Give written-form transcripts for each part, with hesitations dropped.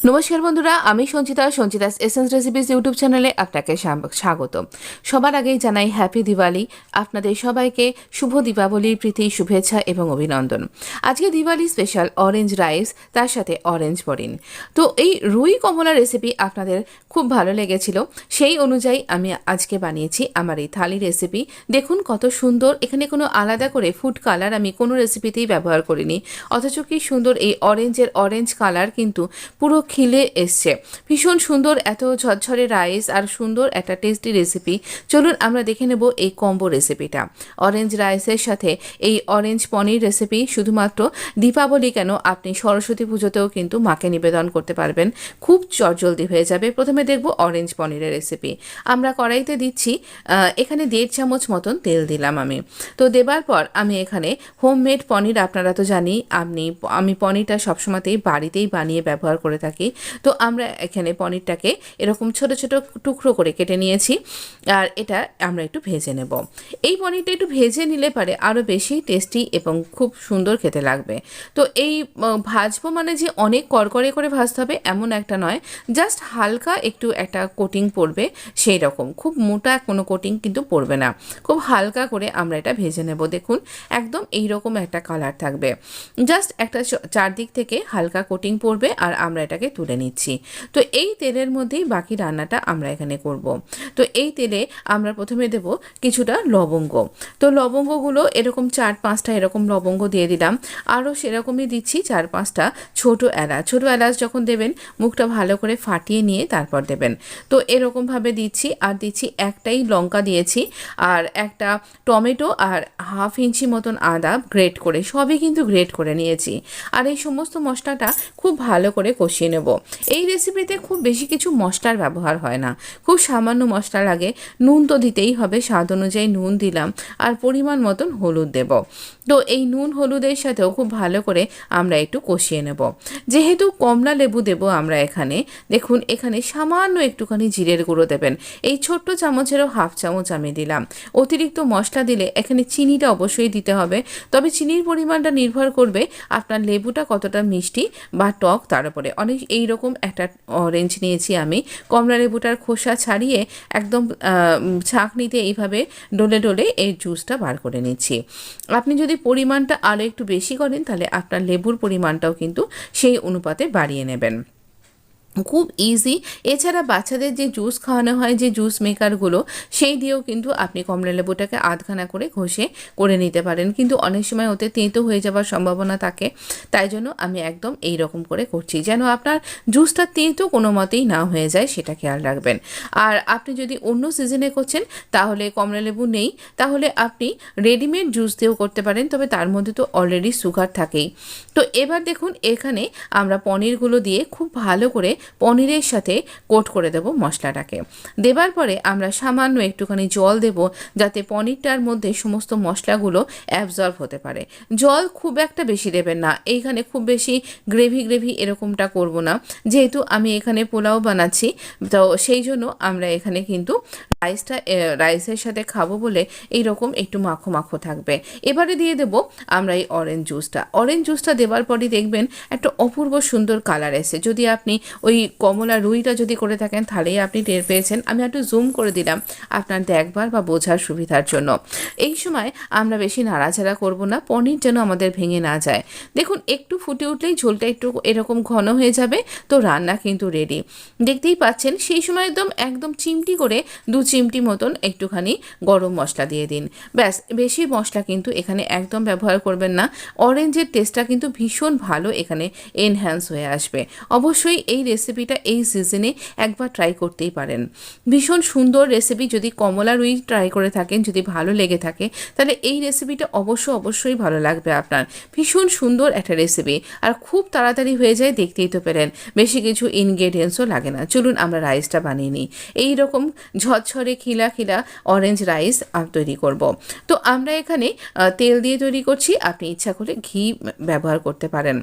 নমস্কার বন্ধুরা, আমি সঞ্চিতাস এসেন্স রেসিপিস ইউটিউব চ্যানেলে আপনাকে স্বাগত। সবার আগেই জানাই হ্যাপি দিওয়ালি। আপনাদের সবাইকে শুভ দীপাবলির প্রীতি শুভেচ্ছা এবং অভিনন্দন। আজকে দিওয়ালি স্পেশাল অরেঞ্জ রাইস, তার সাথে অরেঞ্জ বড়িন। তো এই রুই কমলা রেসিপি আপনাদের খুব ভালো লেগেছিল, সেই অনুযায়ী আমি আজকে বানিয়েছি আমার এই থালি রেসিপি। দেখুন কত সুন্দর, এখানে কোনো আলাদা করে ফুড কালার আমি কোনো রেসিপিতেই ব্যবহার করিনি, অথচ কি সুন্দর এই অরেঞ্জ কালার কিন্তু পুরো খিলে এসছে। ভীষণ সুন্দর, এত ঝরঝরে রাইস আর সুন্দর একটা টেস্টি রেসিপি। চলুন আমরা দেখে নেব এই কম্বো রেসিপিটা। অরেঞ্জ রাইসের সাথে এই অরেঞ্জ পনির রেসিপি শুধুমাত্র দীপাবলি কেন, আপনি সরস্বতী পুজোতেও কিন্তু মাকে নিবেদন করতে পারবেন, খুব চটজলদি হয়ে যাবে। প্রথমে দেখব অরেঞ্জ পনিরের রেসিপি। আমরা কড়াইতে দিচ্ছি এখানে 1.5 চামচ মতন তেল দিলাম আমি। তো দেবার পর আমি এখানে হোমমেড পনির, আপনারা তো জানি আমি পনিরটা সবসময়তেই বাড়িতেই বানিয়ে ব্যবহার করে থাকি। তো আমরা এখানে পনিরটাকে এরকম ছোট ছোট টুকরো করে কেটে নিয়েছি, আর এটা আমরা একটু ভেজে নেব। এই পনিরটা একটু ভেজে নিলে পারে আরও বেশি টেস্টি এবং খুব সুন্দর খেতে লাগবে। তো এই ভাজবো মানে যে অনেক কড়কড়ে করে ভাজতে হবে এমন একটা নয়, জাস্ট হালকা একটু একটা কোটিং পড়বে, সেই রকম খুব মোটা কোনো কোটিং কিন্তু পড়বে না, খুব হালকা করে আমরা এটা ভেজে নেব। দেখুন একদম এইরকম একটা কালার থাকবে, জাস্ট একটা চারদিক থেকে হালকা কোটিং পড়বে, আর আমরা এটাকে তুলে নিচ্ছি। তো এই তেলের মধ্যেই বাকি রান্নাটা আমরা এখানে করব। তো এই তেলে আমরা প্রথমে দেব কিছুটা লবঙ্গ। তো লবঙ্গগুলো এরকম 4-5টা এরকম লবঙ্গ দিয়ে দিলাম। আরও সেরকমই দিচ্ছি 4-5টা ছোট এলাচ যখন দেবেন মুখটা ভালো করে ফাটিয়ে নিয়ে তারপর দেবেন। তো এরকমভাবে দিচ্ছি, আর দিচ্ছি একটাই লঙ্কা দিয়েছি, আর একটা টমেটো, আর 1/2 ইঞ্চি মতন আদা গ্রেট করে, সবই কিন্তু গ্রেট করে নিয়েছি। আর এই সমস্ত মশলাটা খুব ভালো করে কষিয়ে নেব। এই রেসিপিতে খুব বেশি কিছু মশলার ব্যবহার হয় না, খুব সামান্য মশলা লাগে। নুন তো দিতেই হবে, স্বাদ অনুযায়ী নুন দিলাম, আর পরিমাণ মতন হলুদ দেব। তো এই নুন হলুদের সাথেও খুব ভালো করে আমরা একটু কষিয়ে নেব। যেহেতু কমলা লেবু দেব আমরা এখানে, দেখুন এখানে সামান্য একটুখানি জিরের গুঁড়ো দেবেন। এই ছোট্ট চামচেরও 1/2 চামচ আমি দিলাম। অতিরিক্ত মশলা দিলে এখানে চিনিটা অবশ্যই দিতে হবে, তবে চিনির পরিমাণটা নির্ভর করবে আপনার লেবুটা কতটা মিষ্টি বা টক তার উপরে। অনেক এইরকম একটা অরেঞ্জ নিয়েছি আমি, কমলা লেবুটার খোসা ছাড়িয়ে একদম ছাঁকনিতে এইভাবে ডলে ডলে এই জুসটা বার করে নিচ্ছি। আপনি যদি পরিমাণটা আরও একটু বেশি করেন তাহলে আপনার লেবুর পরিমাণটাও কিন্তু সেই অনুপাতে বাড়িয়ে নেবেন। খুব ইজি। এছাড়া বাচ্চাদের যে জুস খাওয়ানো হয়, যে জুস মেকারগুলো, সেই দিয়েও কিন্তু আপনি কমলা লেবুটাকে আধখানা করে ঘষে করে নিতে পারেন, কিন্তু অনেক সময় ওতে তেঁতো হয়ে যাওয়ার সম্ভাবনা থাকে। তাই জন্য আমি একদম এই রকম করে করছি, যেন আপনার জুসটা তেঁতো কোনো মতেই না হয়ে যায়, সেটা খেয়াল রাখবেন। আর আপনি যদি অন্য সিজনে করছেন তাহলে কমলা লেবু নেই, তাহলে আপনি রেডিমেড জুস দিয়েও করতে পারেন, তবে তার মধ্যে তো অলরেডি সুগার থাকেই। তো এবার দেখুন এখানে আমরা পনিরগুলো দিয়ে খুব ভালো করে পনিরের সাথে কোট করে দেব মশলাটাকে। দেবার পরে আমরা সামান্য একটুখানি জল দেব, যাতে পনিরটার মধ্যে সমস্ত মশলাগুলো অ্যাবজর্ব হতে পারে। জল খুব একটা বেশি দেবেন না, এইখানে খুব বেশি গ্রেভি এরকমটা করব না, যেহেতু আমি এখানে পোলাও বানাচ্ছি। তো সেই জন্য আমরা এখানে কিন্তু রাইসের সাথে খাবো বলে এইরকম একটু মাখো মাখো থাকবে। এবারে দিয়ে দেব আমরা এই অরেঞ্জ জুসটা দেওয়ার পরই দেখবেন একটা অপূর্ব সুন্দর কালার এসে। যদি আপনি ওই কমলা রুইটা যদি করে থাকেন তাহলেই আপনি টের পেয়েছেন। আমি একটু জুম করে দিলাম আপনার দেখবার বা বোঝার সুবিধার জন্য। এই সময় আমরা বেশি নাড়াচাড়া করব না, পনির যেন আমাদের ভেঙে না যায়। দেখুন একটু ফুটে উঠলেই ঝোলটা একটু এরকম ঘন হয়ে যাবে, তো রান্না কিন্তু রেডি। দেখতেই পাচ্ছেন সেই সময় একদম চিমটি করে 2 চিমটি মতন একটুখানি গরম মশলা দিয়ে দিন, ব্যাস। বেশি মশলা কিন্তু এখানে একদম ব্যবহার করবেন না, অরেঞ্জের টেস্টটা কিন্তু ভীষণ ভালো এখানে এনহ্যান্স হয়ে আসবে। অবশ্যই এই রেসিপিটা এই সিজনে একবার ট্রাই করতেই পারেন, ভীষণ সুন্দর রেসিপি। যদি কমলা রুই ট্রাই করে থাকেন, যদি ভালো লেগে থাকে, তাহলে এই রেসিপিটা অবশ্যই ভালো লাগবে আপনার। ভীষণ সুন্দর একটা রেসিপি, আর খুব তাড়াতাড়ি হয়ে যায়, দেখতেই তো পেলেন, বেশি কিছু ইনগ্রেডিয়েন্টসও লাগে না। চলুন আমরা রাইসটা বানিয়ে নিই। এইরকম ঝরঝরে খিলা অরেঞ্জ রাইস তৈরি করব। তো আমরা এখানে তেল দিয়ে তৈরি করছি, আপনি ইচ্ছা করে ঘি ব্যবহার করতে পারেন।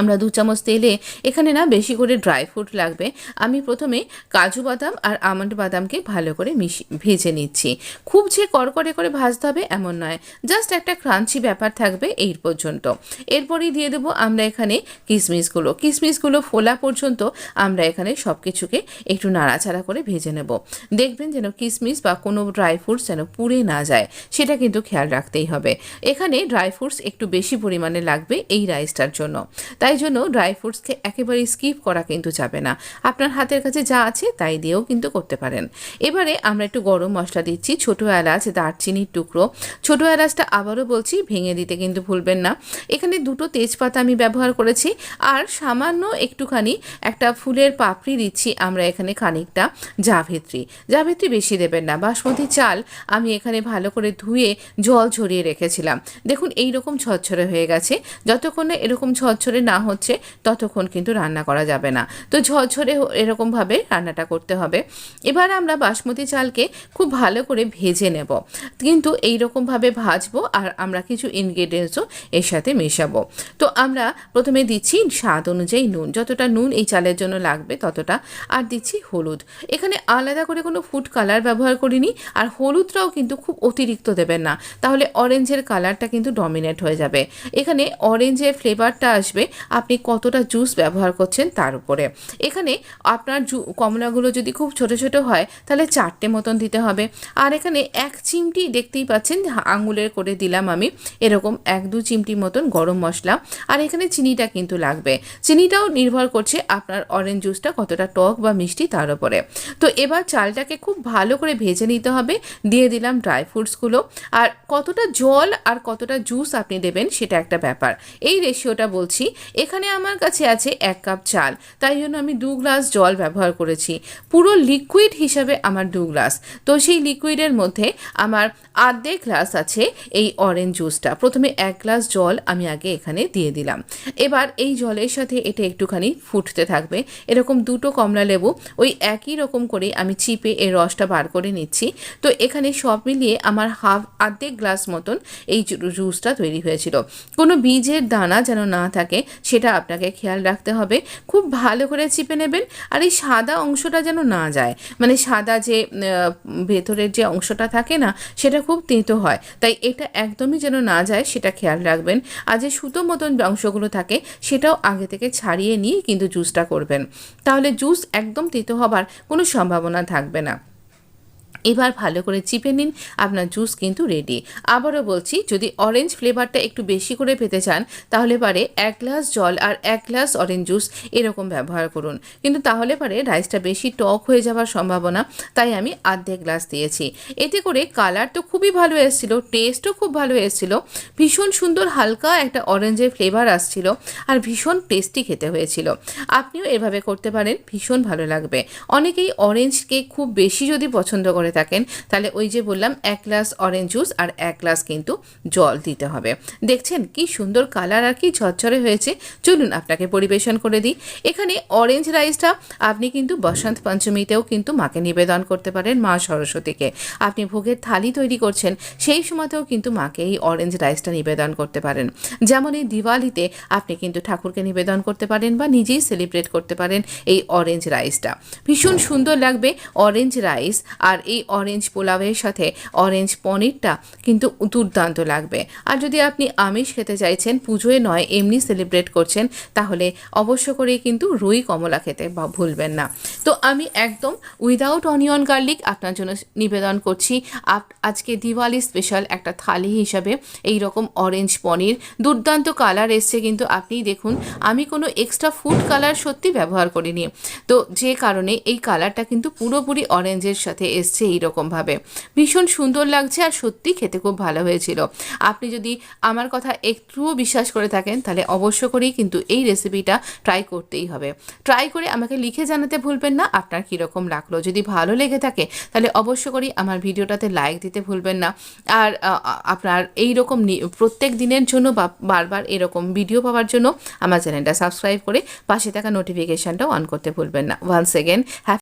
আমরা 2 চামচ তেলে এখানে না বেশি করে ড্রাই ফ্রুট লাগবে। আমি প্রথমে কাজু বাদাম আর আমন্ড বাদামকে ভালো করে ভেজে নিচ্ছি। খুব যে কড়কড়ে করে ভাজতে হবে এমন নয়, জাস্ট একটা ক্রাঞ্চি ব্যাপার থাকবে এই পর্যন্ত। এরপরেই দিয়ে দেবো আমরা এখানে কিশমিশগুলো ফোলা পর্যন্ত আমরা এখানে সব কিছুকে একটু নাড়াচাড়া করে ভেজে নেব। দেখবেন যেন কিশমিশ বা কোনো ড্রাই ফ্রুটস যেন পুড়ে না যায়, সেটা কিন্তু খেয়াল রাখতেই হবে। এখানে ড্রাই ফ্রুটস একটু বেশি পরিমাণে লাগবে এই রাইসটার জন্য, তাই জন্য ড্রাই ফ্রুটসকে একেবারেই স্কিপ করা কিন্তু যাবে না। আপনার হাতের কাছে যা আছে তাই দিয়েও কিন্তু করতে পারেন। এবারে আমরা একটু গরম মশলা দিচ্ছি, ছোটো এলাচ, দারচিনির টুকরো। ছোটো এলাচটা আবারও বলছি ভেঙে দিতে কিন্তু ভুলবেন না। এখানে 2টো তেজপাতা আমি ব্যবহার করেছি, আর সামান্য একটুখানি একটা ফুলের পাপড়ি দিচ্ছি আমরা এখানে খানিকটা জাভিত্রি বেশি দেবেন না। বাসমতি চাল আমি এখানে ভালো করে ধুয়ে জল ঝরিয়ে রেখেছিলাম। দেখুন এই রকম ঝরঝরে হয়ে গেছে। যতক্ষণ না এরকম ঝরঝরে না হচ্ছে ততক্ষণ কিন্তু রান্না করা যাবে না। তো ঝরঝরে এরকমভাবে রান্নাটা করতে হবে। এবার আমরা বাসমতি চালকে খুব ভালো করে ভেজে নেব, কিন্তু এইরকমভাবে ভাজবো, আর আমরা কিছু ইনগ্রেডিয়েন্টসও এর সাথে মেশাবো। তো আমরা প্রথমে দিচ্ছি স্বাদ অনুযায়ী নুন, যতটা নুন এই চালের জন্য লাগবে ততটা, আর দিচ্ছি হলুদ। এখানে আলাদা করে কোনো ফুড কালার ব্যবহার করিনি, আর হলুদটাও কিন্তু খুব অতিরিক্ত দেবেন না, তাহলে অরেঞ্জের কালারটা কিন্তু ডমিনেট হয়ে যাবে। এখানে অরেঞ্জের ফ্লেভারটা আসবে আপনি কতটা জুস ব্যবহার করছেন তার উপরে। এখানে আপনার কমলাগুলো যদি খুব ছোট ছোট হয় তাহলে 4টে মতন দিতে হবে। আর এখানে 1 চিমটি দেখতেই পাচ্ছেন আঙুলের করে দিলাম আমি, এরকম 1-2 চিমটি মতন গরম মশলা। আর এখানে চিনিটা কিন্তু লাগবে, চিনিটাও নির্ভর করছে আপনার অরেঞ্জ জুসটা কতটা টক বা মিষ্টি তার উপরে। তো এবার চালটাকে খুব ভালো করে ভেজে নিতে হবে। দিয়ে দিলাম ড্রাই ফ্রুটসগুলো, আর কতটা জল আর কতটা জুস আপনি দেবেন সেটা একটা ব্যাপার, এই রেশিওটা বলছি। এখানে আমার কাছে আছে 1 কাপ চাল, তাই জন্য আমি 2 গ্লাস জল ব্যবহার করেছি। পুরো লিকুইড হিসাবে আমার 2 গ্লাস। তো সেই লিকুইডের মধ্যে আমার আধা গ্লাস আছে এই অরেঞ্জ জুসটা। প্রথমে 1 গ্লাস জল আমি আগে এখানে দিয়ে দিলাম। এবার এই জলের সাথে এটা একটুখানি ফুটতে থাকবে। এরকম 2টো কমলা লেবু ওই একই রকম করে আমি চিপে এর রসটা বার করে নিচ্ছি। তো এখানে সব মিলিয়ে আমার আধা গ্লাস মতন এই জুসটা তৈরি হয়েছিল। কোনো বীজের দানা যেন না থাকে সেটা আপনাকে খেয়াল রাখতে হবে। খুব ভালো করে চিপে নেবেন, আর এই সাদা অংশটা যেন না যায়, মানে সাদা যে ভেতরের যে অংশটা থাকে না সেটা খুব তেঁতো হয়, তাই এটা একদমই যেন না যায় সেটা খেয়াল রাখবেন। আর যে সুতো মতন অংশগুলো থাকে সেটাও আগে থেকে ছাড়িয়ে নিয়ে কিন্তু জুসটা করবেন, তাহলে জুস একদম তেঁতো হবার কোনো সম্ভাবনা থাকবে না। এবার ভালো করে চিপে নিন, আপনার জুস কিন্তু রেডি। আবারও বলছি, যদি অরেঞ্জ ফ্লেভারটা একটু বেশি করে পেতে চান তাহলে পারে 1 গ্লাস জল আর 1 গ্লাস অরেঞ্জ জুস এরকম ব্যবহার করুন, কিন্তু তাহলে পারে রাইসটা বেশি টক হয়ে যাওয়ার সম্ভাবনা, তাই আমি আধা গ্লাস দিয়েছি। এতে করে কালার তো খুবই ভালো এসেছিল, টেস্টও খুব ভালো এসেছিল, ভীষণ সুন্দর হালকা একটা অরেঞ্জের ফ্লেভার আসছিল, আর ভীষণ টেস্টি খেতে হয়েছিল। আপনিও এভাবে করতে পারেন, ভীষণ ভালো লাগবে। অনেকেই অরেঞ্জকে খুব বেশি যদি পছন্দ করে থাকেন তাহলে ওই যে বললাম 1 গ্লাস অরেঞ্জ জুস আর 1 গ্লাস কিন্তু জল দিতে হবে। দেখছেন কি সুন্দর কালার আর কি ঝরঝরে হয়েছে। চলুন আপনাকে পরিবেশন করে দিই। এখানে অরেঞ্জ রাইসটা আপনি কিন্তু বসন্ত পঞ্চমীতেও কিন্তু মাকে নিবেদন করতে পারেন, মা সরস্বতীকে। আপনি ভোগের থালি তৈরি করছেন সেই সময়তেও কিন্তু মাকে এই অরেঞ্জ রাইসটা নিবেদন করতে পারেন। যেমন এই দিওয়ালিতে আপনি কিন্তু ঠাকুরকে নিবেদন করতে পারেন বা নিজেই সেলিব্রেট করতে পারেন এই অরেঞ্জ রাইসটা। ভীষণ সুন্দর লাগবে অরেঞ্জ রাইস, আর এই অরেঞ্জ পোলাওয়ের সাথে অরেঞ্জ পনিরটা কিন্তু দুর্দান্ত লাগবে। আর যদি আপনি আমিষ খেতে চাইছেন, পুজোয় নয় এমনি সেলিব্রেট করছেন, তাহলে অবশ্য করেই কিন্তু রুই কমলা খেতে ভুলবেন না। তো আমি একদম উইদাউট অনিয়ন গার্লিক আপনার জন্য নিবেদন করছি আজকে দিওয়ালি স্পেশাল একটা থালি হিসাবে এই রকম অরেঞ্জ পনির। দুর্দান্ত কালার এসছে, কিন্তু আপনি দেখুন আমি কোনো এক্সট্রা ফুড কালার সত্যি ব্যবহার করিনি, তো যে কারণে এই কালারটা কিন্তু পুরোপুরি অরেঞ্জের সাথে এসছে এইরকমভাবে। ভীষণ সুন্দর লাগছে আর সত্যি খেতে খুব ভালো হয়েছিল। আপনি যদি আমার কথা একটুও বিশ্বাস করে থাকেন তাহলে অবশ্য করেই কিন্তু এই রেসিপিটা ট্রাই করতেই হবে। ট্রাই করে আমাকে লিখে জানাতে ভুলবেন না আপনার কীরকম লাগলো। যদি ভালো লেগে থাকে তাহলে অবশ্য করেই আমার ভিডিওটাতে লাইক দিতে ভুলবেন না। আর আপনার এই রকম প্রত্যেক দিনের জন্য বা বারবার এরকম ভিডিও পাওয়ার জন্য আমার চ্যানেলটা সাবস্ক্রাইব করে পাশে থাকা নোটিফিকেশানটাও অন করতে ভুলবেন না। Once again